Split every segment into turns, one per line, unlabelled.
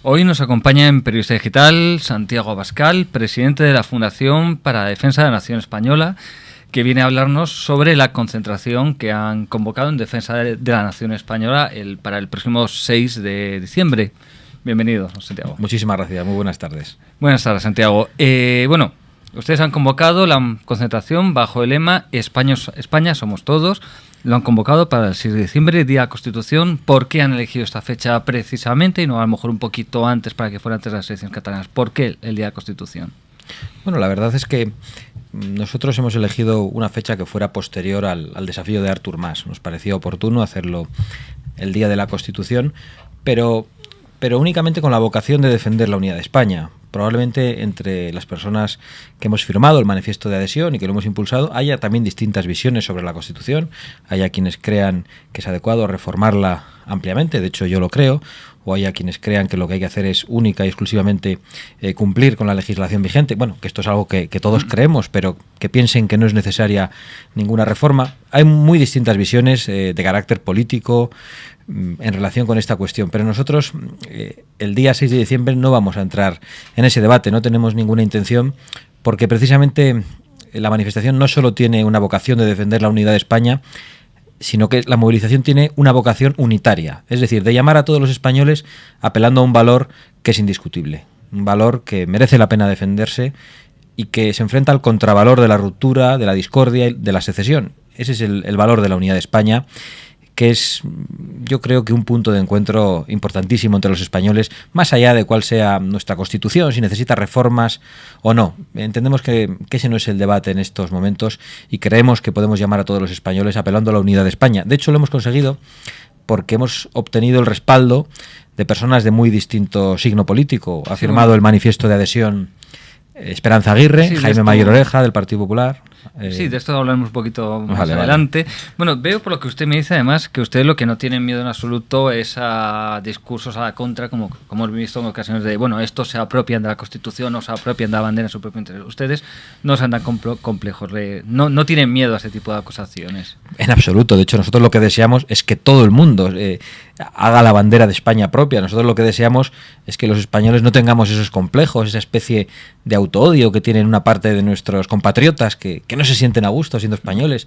Hoy nos acompaña en Periodista Digital Santiago Abascal, presidente de la Fundación para la Defensa de la Nación Española, que viene a hablarnos sobre la concentración que han convocado en defensa de la Nación Española para el próximo 6 de diciembre. Bienvenido, Santiago.
Muchísimas gracias, muy buenas tardes.
Buenas tardes, Santiago. Ustedes han convocado la concentración bajo el lema España somos todos. Lo han convocado para el 6 de diciembre, Día de la Constitución. ¿Por qué han elegido esta fecha precisamente y no a lo mejor un poquito antes para que fuera antes de las elecciones catalanas? ¿Por qué el Día de la Constitución?
Bueno, la verdad es que nosotros hemos elegido una fecha que fuera posterior al desafío de Artur Mas. Nos parecía oportuno hacerlo el Día de la Constitución, pero únicamente con la vocación de defender la unidad de España. Probablemente entre las personas que hemos firmado el manifiesto de adhesión y que lo hemos impulsado haya también distintas visiones sobre la Constitución. Haya quienes crean que es adecuado reformarla ampliamente, de hecho yo lo creo, o haya quienes crean que lo que hay que hacer es única y exclusivamente cumplir con la legislación vigente. Bueno, que esto es algo que todos creemos, pero que piensen que no es necesaria ninguna reforma. Hay muy distintas visiones de carácter político en relación con esta cuestión, pero nosotros el día 6 de diciembre no vamos a entrar en ese debate, no tenemos ninguna intención, porque precisamente la manifestación no solo tiene una vocación de defender la unidad de España, sino que la movilización tiene una vocación unitaria, es decir, de llamar a todos los españoles apelando a un valor que es indiscutible, un valor que merece la pena defenderse y que se enfrenta al contravalor de la ruptura, de la discordia y de la secesión. Ese es el valor de la unidad de España, que es, yo creo que un punto de encuentro importantísimo entre los españoles, más allá de cuál sea nuestra Constitución, si necesita reformas o no. Entendemos que ese no es el debate en estos momentos y creemos que podemos llamar a todos los españoles apelando a la unidad de España. De hecho, lo hemos conseguido porque hemos obtenido el respaldo de personas de muy distinto signo político. Ha firmado el manifiesto de adhesión Esperanza Aguirre, sí, Jaime Mayor Oreja, del Partido Popular.
Sí, de esto hablaremos un poquito más adelante. Vale. Bueno, veo por lo que usted me dice, además, que ustedes lo que no tienen miedo en absoluto es a discursos a la contra, como hemos visto en ocasiones de, estos se apropian de la Constitución o se apropian de la bandera en su propio interés. Ustedes no se andan complejos, no tienen miedo a ese tipo de acusaciones.
En absoluto. De hecho, nosotros lo que deseamos es que todo el mundo haga la bandera de España propia. Nosotros lo que deseamos es que los españoles no tengamos esos complejos, esa especie de autoodio que tienen una parte de nuestros compatriotas que no se sienten a gusto siendo españoles,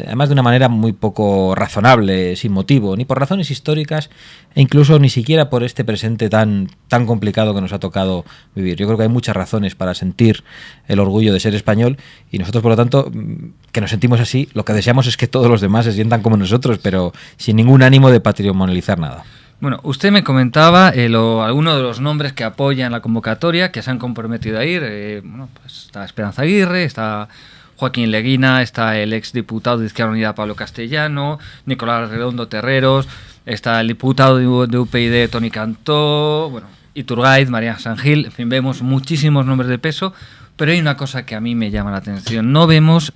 además de una manera muy poco razonable, sin motivo, ni por razones históricas e incluso ni siquiera por este presente tan complicado que nos ha tocado vivir. Yo creo que hay muchas razones para sentir el orgullo de ser español y nosotros, por lo tanto, que nos sentimos así, lo que deseamos es que todos los demás se sientan como nosotros, pero sin ningún ánimo de patrimonializar nada.
Bueno, usted me comentaba algunos de los nombres que apoyan la convocatoria, que se han comprometido a ir. Pues está Esperanza Aguirre, está Joaquín Leguina, está el exdiputado de Izquierda Unida Pablo Castellano, Nicolás Redondo Terreros, está el diputado de UPyD Toni Cantó, Iturgaiz, María San Gil, en fin, vemos muchísimos nombres de peso, pero hay una cosa que a mí me llama la atención. No vemos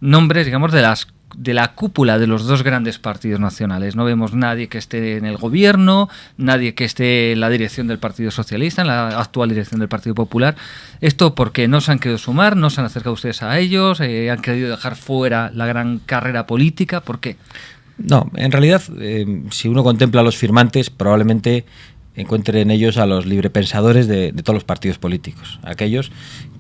nombres, digamos, de la cúpula de los dos grandes partidos nacionales. No vemos nadie que esté en el gobierno, nadie que esté en la dirección del Partido Socialista, en la actual dirección del Partido Popular. ¿Esto por qué? ¿No se han querido sumar? ¿No se han acercado ustedes a ellos? ¿Han querido dejar fuera la gran carrera política? ¿Por qué?
No, en realidad, si uno contempla a los firmantes, probablemente encuentre en ellos a los librepensadores de todos los partidos políticos, aquellos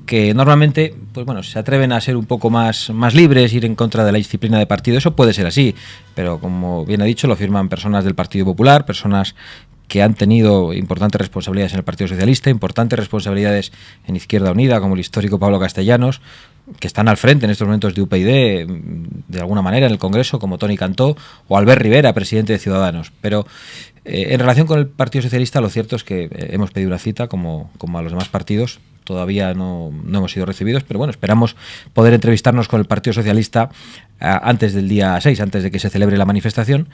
que normalmente se atreven a ser un poco más libres, ir en contra de la disciplina de partido. Eso puede ser así, pero como bien ha dicho, lo firman personas del Partido Popular, personas que han tenido importantes responsabilidades en el Partido Socialista, importantes responsabilidades en Izquierda Unida, como el histórico Pablo Castellanos, que están al frente en estos momentos de UPyD, de alguna manera, en el Congreso, como Toni Cantó, o Albert Rivera, presidente de Ciudadanos. Pero en relación con el Partido Socialista, lo cierto es que hemos pedido una cita, como a los demás partidos. Todavía no hemos sido recibidos, pero esperamos poder entrevistarnos con el Partido Socialista antes del día 6, antes de que se celebre la manifestación.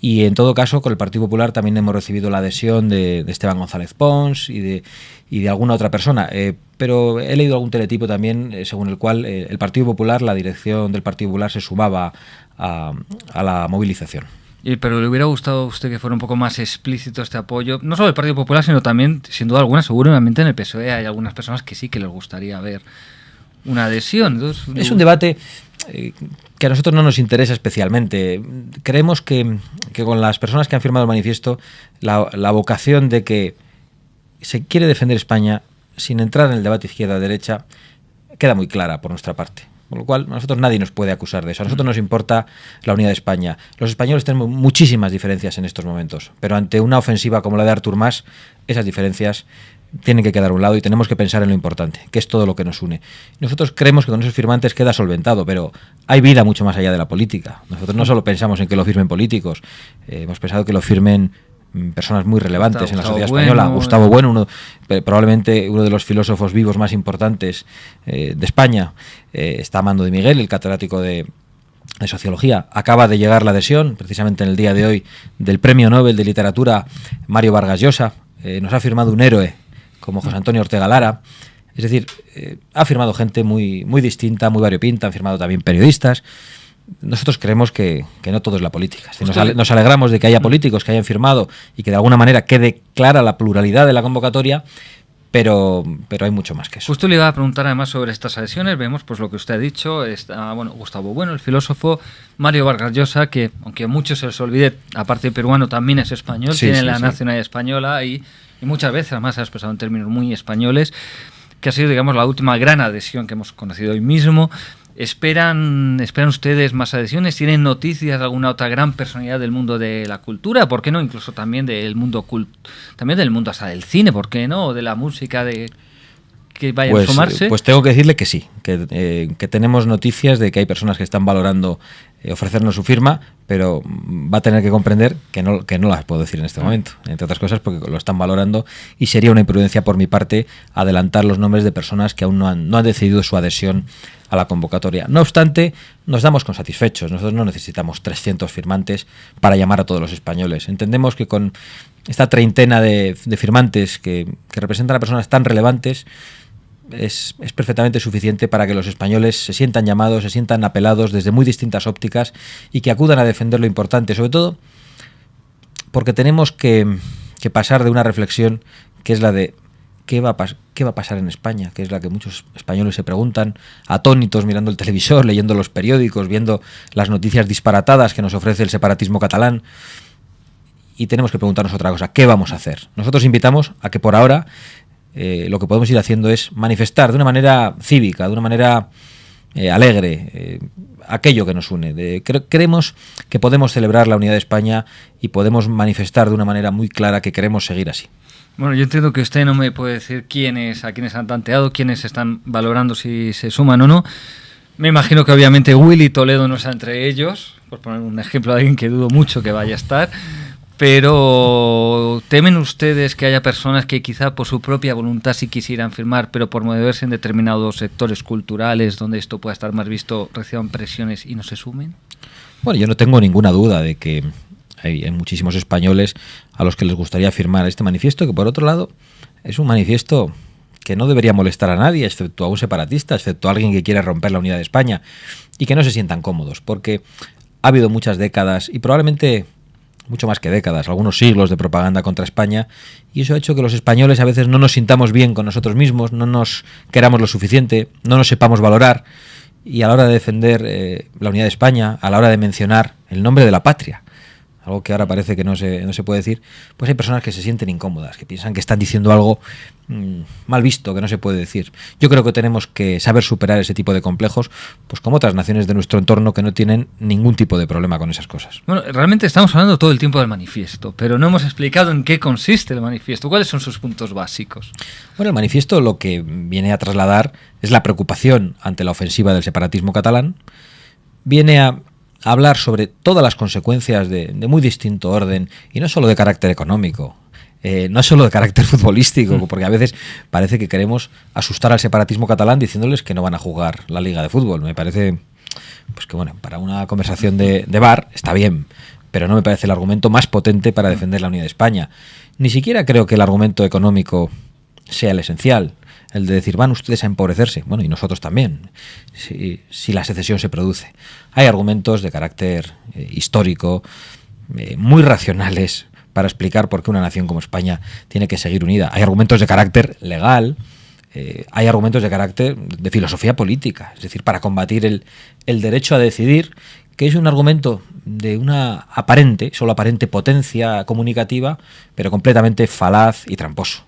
Y en todo caso, con el Partido Popular también hemos recibido la adhesión de Esteban González Pons y de alguna otra persona. Pero he leído algún teletipo también según el cual el Partido Popular, la dirección del Partido Popular, se sumaba a la movilización.
Pero le hubiera gustado a usted que fuera un poco más explícito este apoyo, no solo del Partido Popular, sino también, sin duda alguna, seguramente en el PSOE hay algunas personas que sí que les gustaría ver una adhesión. Entonces,
es un debate que a nosotros no nos interesa especialmente. Creemos que que con las personas que han firmado el manifiesto la vocación de que se quiere defender España sin entrar en el debate izquierda-derecha queda muy clara por nuestra parte. Con lo cual, a nosotros nadie nos puede acusar de eso. A nosotros nos importa la unidad de España. Los españoles tenemos muchísimas diferencias en estos momentos, pero ante una ofensiva como la de Artur Mas, esas diferencias tienen que quedar a un lado y tenemos que pensar en lo importante, que es todo lo que nos une. Nosotros creemos que con esos firmantes queda solventado, pero hay vida mucho más allá de la política. Nosotros no solo pensamos en que lo firmen políticos, hemos pensado que lo firmen personas muy relevantes en la sociedad española. Gustavo Bueno, probablemente uno de los filósofos vivos más importantes de España. Está Amando de Miguel, el catedrático de Sociología. Acaba de llegar la adhesión, precisamente en el día de hoy, del Premio Nobel de Literatura Mario Vargas Llosa. Nos ha firmado un héroe como José Antonio Ortega Lara. Es decir, ha firmado gente muy distinta, muy variopinta, han firmado también periodistas. Nosotros creemos que no todo es la política. Nos alegramos de que haya políticos que hayan firmado y que de alguna manera quede clara la pluralidad de la convocatoria, pero hay mucho más que eso.
Justo le iba a preguntar además sobre estas adhesiones. Vemos pues lo que usted ha dicho. Está, Gustavo Bueno, el filósofo, Mario Vargas Llosa, que aunque a muchos se les olvide, aparte de peruano, también es español, tiene la nacionalidad española y muchas veces además ha expresado en términos muy españoles, que ha sido, digamos, la última gran adhesión que hemos conocido hoy mismo. ¿Esperan ustedes más adhesiones? ¿Tienen noticias de alguna otra gran personalidad del mundo de la cultura? ¿Por qué no? Incluso también del mundo también del mundo hasta del cine, ¿por qué no? O de la música, que vayan a sumarse.
Pues tengo que decirle que sí, que tenemos noticias de que hay personas que están valorando ofrecernos su firma, pero va a tener que comprender que no las puedo decir en este momento, entre otras cosas porque lo están valorando y sería una imprudencia por mi parte adelantar los nombres de personas que aún no han decidido su adhesión a la convocatoria. No obstante, nos damos con satisfechos. Nosotros no necesitamos 300 firmantes para llamar a todos los españoles. Entendemos que con esta treintena de firmantes que representan a personas tan relevantes es perfectamente suficiente para que los españoles se sientan llamados, se sientan apelados desde muy distintas ópticas y que acudan a defender lo importante, sobre todo porque tenemos que pasar de una reflexión que es la de ¿qué va a pasar en España? Que es la que muchos españoles se preguntan, atónitos mirando el televisor, leyendo los periódicos, viendo las noticias disparatadas que nos ofrece el separatismo catalán. Y tenemos que preguntarnos otra cosa, ¿qué vamos a hacer? Nosotros invitamos a que por ahora lo que podemos ir haciendo es manifestar de una manera cívica, de una manera alegre, aquello que nos une. Creemos que podemos celebrar la unidad de España y podemos manifestar de una manera muy clara que queremos seguir así.
Bueno, yo entiendo que usted no me puede decir a quiénes han tanteado, quiénes están valorando si se suman o no. Me imagino que obviamente Willy Toledo no está entre ellos, por poner un ejemplo de alguien que dudo mucho que vaya a estar. Pero ¿temen ustedes que haya personas que quizá por su propia voluntad sí quisieran firmar, pero por moverse en determinados sectores culturales donde esto pueda estar más visto, reciban presiones y no se sumen?
Bueno, yo no tengo ninguna duda de que hay muchísimos españoles a los que les gustaría firmar este manifiesto, que por otro lado es un manifiesto que no debería molestar a nadie, excepto a un separatista, excepto a alguien que quiere romper la unidad de España, y que no se sientan cómodos, porque ha habido muchas décadas y probablemente mucho más que décadas, algunos siglos de propaganda contra España, y eso ha hecho que los españoles a veces no nos sintamos bien con nosotros mismos, no nos queramos lo suficiente, no nos sepamos valorar, y a la hora de defender la unidad de España, a la hora de mencionar el nombre de la patria, algo que ahora parece que no se puede decir, pues hay personas que se sienten incómodas, que piensan que están diciendo algo mal visto, que no se puede decir. Yo creo que tenemos que saber superar ese tipo de complejos, pues como otras naciones de nuestro entorno que no tienen ningún tipo de problema con esas cosas.
Bueno, realmente estamos hablando todo el tiempo del manifiesto, pero no hemos explicado en qué consiste el manifiesto. ¿Cuáles son sus puntos básicos?
Bueno, el manifiesto lo que viene a trasladar es la preocupación ante la ofensiva del separatismo catalán, viene a hablar sobre todas las consecuencias de muy distinto orden, y no solo de carácter económico, no solo de carácter futbolístico, porque a veces parece que queremos asustar al separatismo catalán diciéndoles que no van a jugar la Liga de Fútbol. Me parece pues que bueno, para una conversación de bar está bien, pero no me parece el argumento más potente para defender la unidad de España. Ni siquiera creo que el argumento económico sea el esencial, el de decir van ustedes a empobrecerse, bueno, y nosotros también, si la secesión se produce. Hay argumentos de carácter histórico, muy racionales, para explicar por qué una nación como España tiene que seguir unida. Hay argumentos de carácter legal, hay argumentos de carácter de filosofía política, es decir, para combatir el derecho a decidir que es un argumento de una solo aparente potencia comunicativa, pero completamente falaz y tramposo.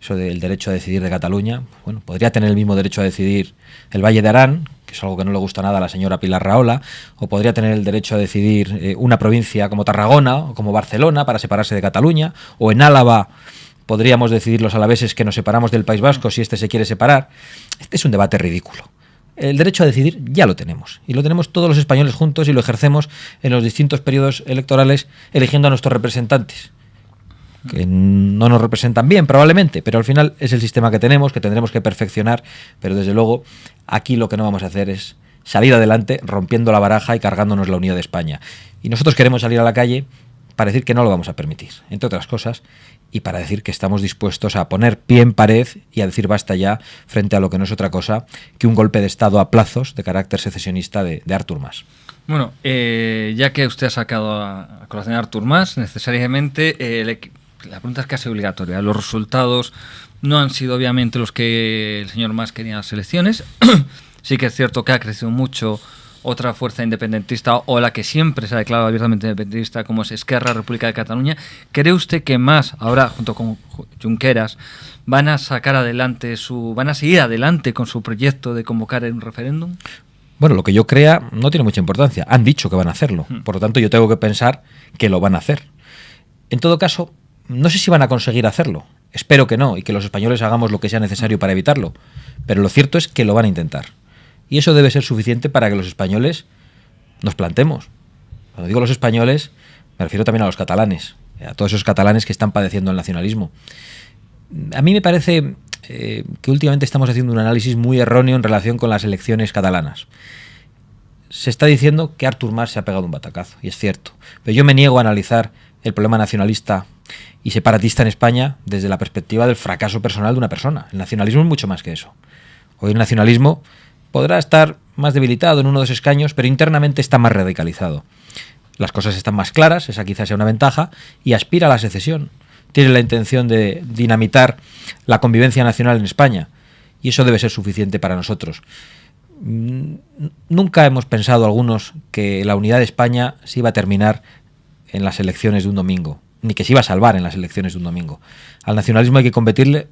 Eso del derecho a decidir de Cataluña, bueno, podría tener el mismo derecho a decidir el Valle de Arán, que es algo que no le gusta nada a la señora Pilar Rahola, o podría tener el derecho a decidir una provincia como Tarragona o como Barcelona para separarse de Cataluña, o en Álava podríamos decidir los alaveses que nos separamos del País Vasco si este se quiere separar. Este es un debate ridículo. El derecho a decidir ya lo tenemos, y lo tenemos todos los españoles juntos y lo ejercemos en los distintos periodos electorales eligiendo a nuestros representantes, que no nos representan bien probablemente, pero al final es el sistema que tenemos, que tendremos que perfeccionar, pero desde luego aquí lo que no vamos a hacer es salir adelante rompiendo la baraja y cargándonos la unidad de España. Y nosotros queremos salir a la calle para decir que no lo vamos a permitir, entre otras cosas, y para decir que estamos dispuestos a poner pie en pared y a decir basta ya frente a lo que no es otra cosa que un golpe de Estado a plazos de carácter secesionista de Artur Mas.
Bueno, ya que usted ha sacado a colación a Artur Mas, necesariamente la pregunta es casi obligatoria. Los resultados no han sido obviamente los que el señor Mas quería en las elecciones. Sí que es cierto que ha crecido mucho otra fuerza independentista, o la que siempre se ha declarado abiertamente independentista, como es Esquerra República de Cataluña. ¿Cree usted que Mas, ahora junto con Junqueras, van a seguir adelante con su proyecto de convocar un referéndum?
Bueno, lo que yo crea no tiene mucha importancia. Han dicho que van a hacerlo. Por lo tanto, yo tengo que pensar que lo van a hacer. En todo caso, no sé si van a conseguir hacerlo. Espero que no, y que los españoles hagamos lo que sea necesario para evitarlo. Pero lo cierto es que lo van a intentar. Y eso debe ser suficiente para que los españoles nos plantemos. Cuando digo los españoles, me refiero también a los catalanes, a todos esos catalanes que están padeciendo el nacionalismo. A mí me parece que últimamente estamos haciendo un análisis muy erróneo en relación con las elecciones catalanas. Se está diciendo que Artur Mas se ha pegado un batacazo, y es cierto. Pero yo me niego a analizar el problema nacionalista y separatista en España desde la perspectiva del fracaso personal de una persona. El nacionalismo es mucho más que eso. Hoy el nacionalismo podrá estar más debilitado en uno de los escaños, pero internamente está más radicalizado. Las cosas están más claras, esa quizás sea una ventaja, y aspira a la secesión. Tiene la intención de dinamitar la convivencia nacional en España, y eso debe ser suficiente para nosotros. Nunca hemos pensado algunos que la unidad de España se iba a terminar en las elecciones de un domingo, ni que se iba a salvar en las elecciones de un domingo. Al nacionalismo hay que combatirle,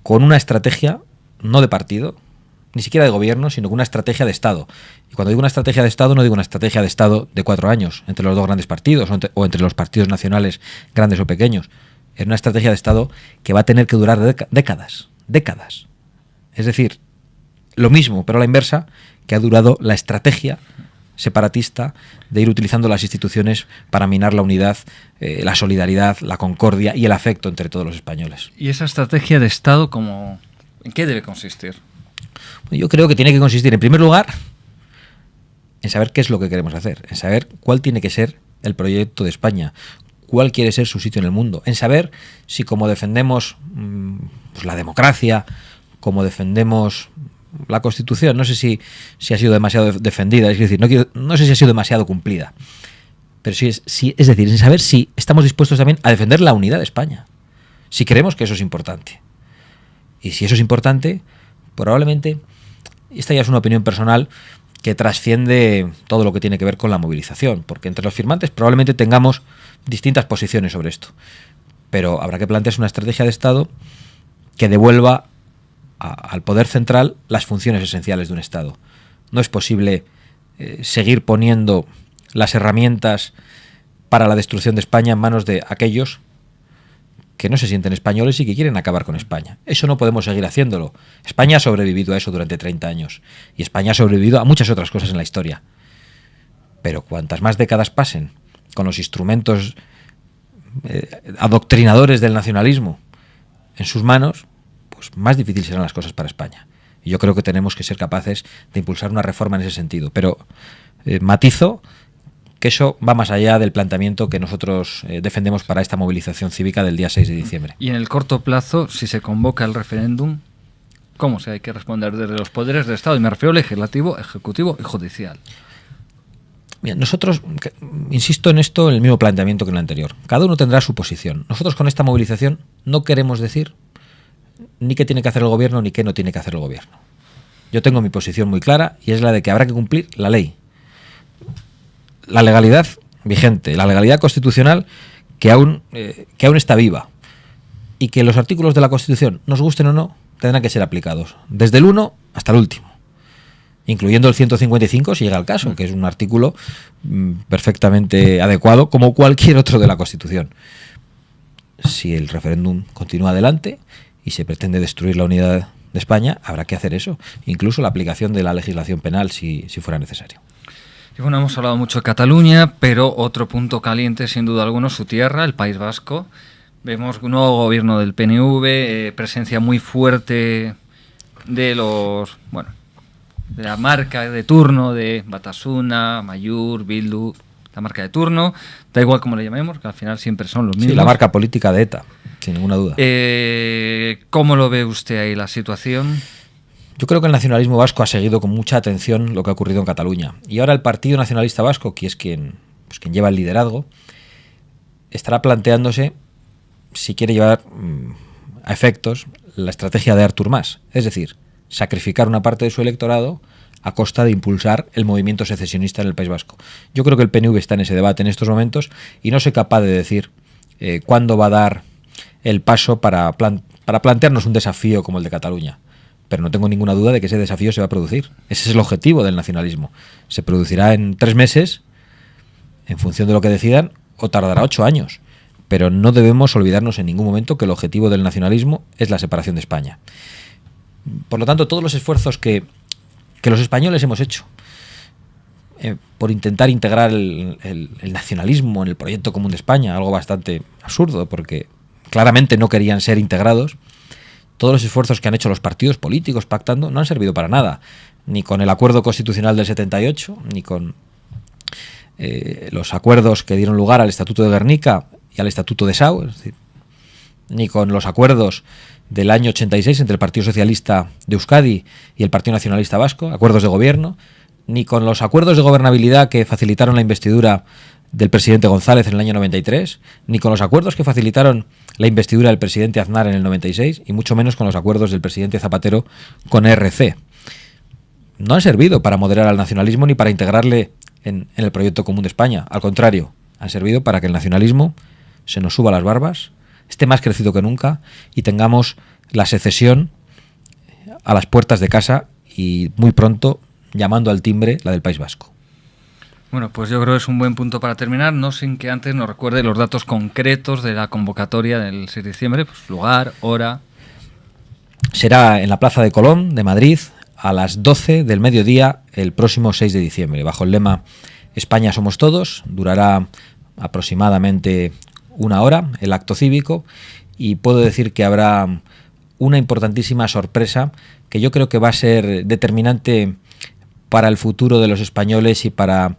con una estrategia no de partido, ni siquiera de gobierno, sino con una estrategia de Estado. Y cuando digo una estrategia de Estado, no digo una estrategia de Estado de 4 años, entre los dos grandes partidos, o entre los partidos nacionales grandes o pequeños. Es una estrategia de Estado que va a tener que durar décadas. Es decir, lo mismo, pero a la inversa, que ha durado la estrategia separatista de ir utilizando las instituciones para minar la unidad, la solidaridad, la concordia y el afecto entre todos los españoles.
¿Y esa estrategia de Estado en qué debe consistir?
Yo creo que tiene que consistir, en primer lugar, en saber qué es lo que queremos hacer, en saber cuál tiene que ser el proyecto de España, cuál quiere ser su sitio en el mundo, en saber si, como defendemos pues la democracia, como defendemos la Constitución, no sé si ha sido demasiado defendida, es decir, no sé si ha sido demasiado cumplida, pero es decir, en saber si estamos dispuestos también a defender la unidad de España, si creemos que eso es importante. Y si eso es importante, probablemente, esta ya es una opinión personal que trasciende todo lo que tiene que ver con la movilización, porque entre los firmantes probablemente tengamos distintas posiciones sobre esto, pero habrá que plantearse una estrategia de Estado que devuelva al poder central las funciones esenciales de un Estado. No es posible seguir poniendo las herramientas para la destrucción de España en manos de aquellos que no se sienten españoles y que quieren acabar con España. Eso no podemos seguir haciéndolo. España ha sobrevivido a eso durante 30 años. Y España ha sobrevivido a muchas otras cosas en la historia. Pero cuantas más décadas pasen con los instrumentos adoctrinadores del nacionalismo en sus manos, pues más difíciles serán las cosas para España. Y yo creo que tenemos que ser capaces de impulsar una reforma en ese sentido. Pero matizo que eso va más allá del planteamiento que nosotros defendemos para esta movilización cívica del día 6 de diciembre.
Y en el corto plazo, si se convoca el referéndum, ¿cómo se hay que responder desde los poderes del Estado? Y me refiero al legislativo, ejecutivo y judicial.
Bien, nosotros, insisto en esto, en el mismo planteamiento que en el anterior. Cada uno tendrá su posición. Nosotros con esta movilización no queremos decir ni qué tiene que hacer el gobierno ni qué no tiene que hacer el gobierno. Yo tengo mi posición muy clara y es la de que habrá que cumplir la ley. La legalidad vigente, la legalidad constitucional que aún está viva. Y que los artículos de la Constitución, nos gusten o no, tendrán que ser aplicados. Desde el 1 hasta el último. Incluyendo el 155 si llega al caso, que es un artículo perfectamente adecuado como cualquier otro de la Constitución. Si el referéndum continúa adelante y se pretende destruir la unidad de España, habrá que hacer eso. Incluso la aplicación de la legislación penal si fuera necesario.
Y bueno, hemos hablado mucho de Cataluña, pero otro punto caliente, sin duda alguna, su tierra, el País Vasco. Vemos un nuevo gobierno del PNV, presencia muy fuerte de de la marca de turno de Batasuna, Amaiur, Bildu, la marca de turno, da igual cómo le llamemos, que al final siempre son los mismos.
Sí, la marca política de ETA, sin ninguna duda.
¿Cómo lo ve usted ahí la situación?
Yo creo que el nacionalismo vasco ha seguido con mucha atención lo que ha ocurrido en Cataluña. Y ahora el Partido Nacionalista Vasco, que es quien lleva el liderazgo, estará planteándose si quiere llevar a efectos la estrategia de Artur Mas. Es decir, sacrificar una parte de su electorado a costa de impulsar el movimiento secesionista en el País Vasco. Yo creo que el PNV está en ese debate en estos momentos y no soy capaz de decir cuándo va a dar el paso para plantearnos un desafío como el de Cataluña. Pero no tengo ninguna duda de que ese desafío se va a producir. Ese es el objetivo del nacionalismo. Se producirá en 3 meses, en función de lo que decidan, o tardará 8 años. Pero no debemos olvidarnos en ningún momento que el objetivo del nacionalismo es la separación de España. Por lo tanto, todos los esfuerzos que los españoles hemos hecho por intentar integrar el nacionalismo en el proyecto común de España, algo bastante absurdo porque claramente no querían ser integrados, todos los esfuerzos que han hecho los partidos políticos pactando no han servido para nada, ni con el acuerdo constitucional del 78, ni con los acuerdos que dieron lugar al Estatuto de Guernica y al Estatuto de São, es decir, ni con los acuerdos del año 86 entre el Partido Socialista de Euskadi y el Partido Nacionalista Vasco, acuerdos de gobierno, ni con los acuerdos de gobernabilidad que facilitaron la investidura del presidente González en el año 93, ni con los acuerdos que facilitaron la investidura del presidente Aznar en el 96, y mucho menos con los acuerdos del presidente Zapatero con ERC. No han servido para moderar al nacionalismo ni para integrarle en el proyecto común de España. Al contrario, han servido para que el nacionalismo se nos suba a las barbas, esté más crecido que nunca y tengamos la secesión a las puertas de casa y muy pronto llamando al timbre la del País Vasco.
Bueno, pues yo creo que es un buen punto para terminar, no sin que antes nos recuerde los datos concretos de la convocatoria del 6 de diciembre, pues lugar, hora.
Será en la Plaza de Colón de Madrid a las 12 del mediodía el próximo 6 de diciembre, bajo el lema España somos todos. Durará aproximadamente 1 hora el acto cívico y puedo decir que habrá una importantísima sorpresa que yo creo que va a ser determinante para el futuro de los españoles y para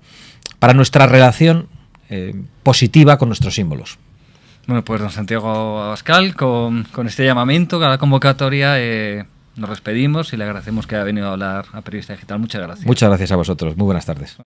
nuestra relación positiva con nuestros símbolos.
Bueno, pues don Santiago Abascal, con este llamamiento a la convocatoria nos despedimos y le agradecemos que haya venido a hablar a Periodista Digital. Muchas gracias.
Muchas gracias a vosotros. Muy buenas tardes.